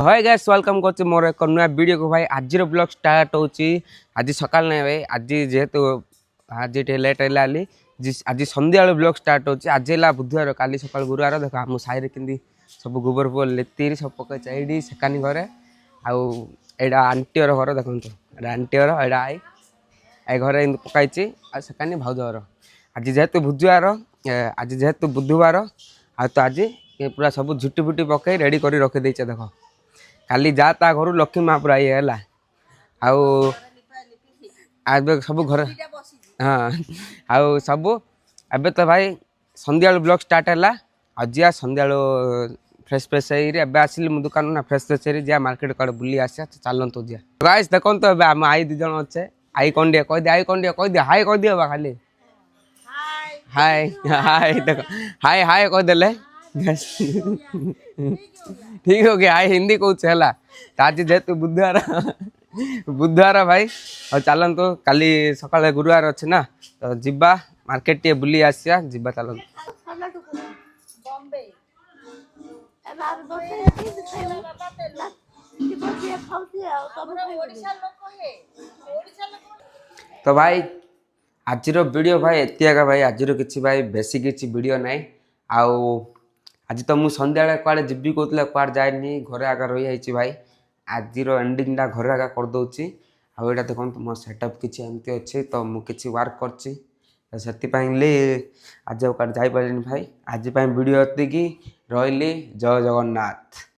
Hi guys welcome करछि मोर एक नया वीडियो को भाई आज ब्लॉग स्टार्ट होछि आज सकाल नहीं भाई आज जेहेतु आज लेट है आज संध्या ब्लॉग स्टार्ट होछि आज है बुधवार काली सकाल गुरुवार देख आम साई कि सब गोबर फोबर लेती सब पकई ये सेकानी घरे आईटा आंटीर घर देखते आंटीर एटा आई आई घरे पकई सेकानी भाउज घर आज जेहेतु बुधवार आज जेहेतु बुधवार आ तो आज पूरा सब झुटी फुटी पकई रेडी कर रखी देचे देख काली जा ता घर लक्ष्मी माँ पूरा ये है सब घर हाँ आउ सब एबे तो भाई संध्या ब्लॉग स्टार्ट है आज संध्या फ्रेश फ्रेश आसिली मो दुकान ना फ्रेश फ्रेश जा मार्केट कड़े बुली आसा चलतु जा गाइस देखो तो आम आई दी जन अच्छे आई कौन दिए कह दे आई कौन दिए कह दे हाय कह दिए खाली हाय हाय देखो हाय हाय कहदेले ठीक हो गया हाय हिंदी कौच है आज जेहेतु बुधवार बुधवार भाई और चलतु काली सकाल गुरुवार अच्छे ना तो जीवा मार्केट टे बुली आसिया जीवा चलतु तो भाई आज वीडियो भाई एतिका भाई आज किसी भाई बेसी किसी वीडियो नाई आज तो मुझे संध्या कड़े जी कहते कड़े जाए घरे आगे रही भाई आज एंडिंग घरे आगे करदे आईटा देखो मो सेटअप किसी एमती अच्छे तो मुझे वर्क करसी आज कड़े जापारे भाई आज वीडियो एति रही जय जगन्नाथ।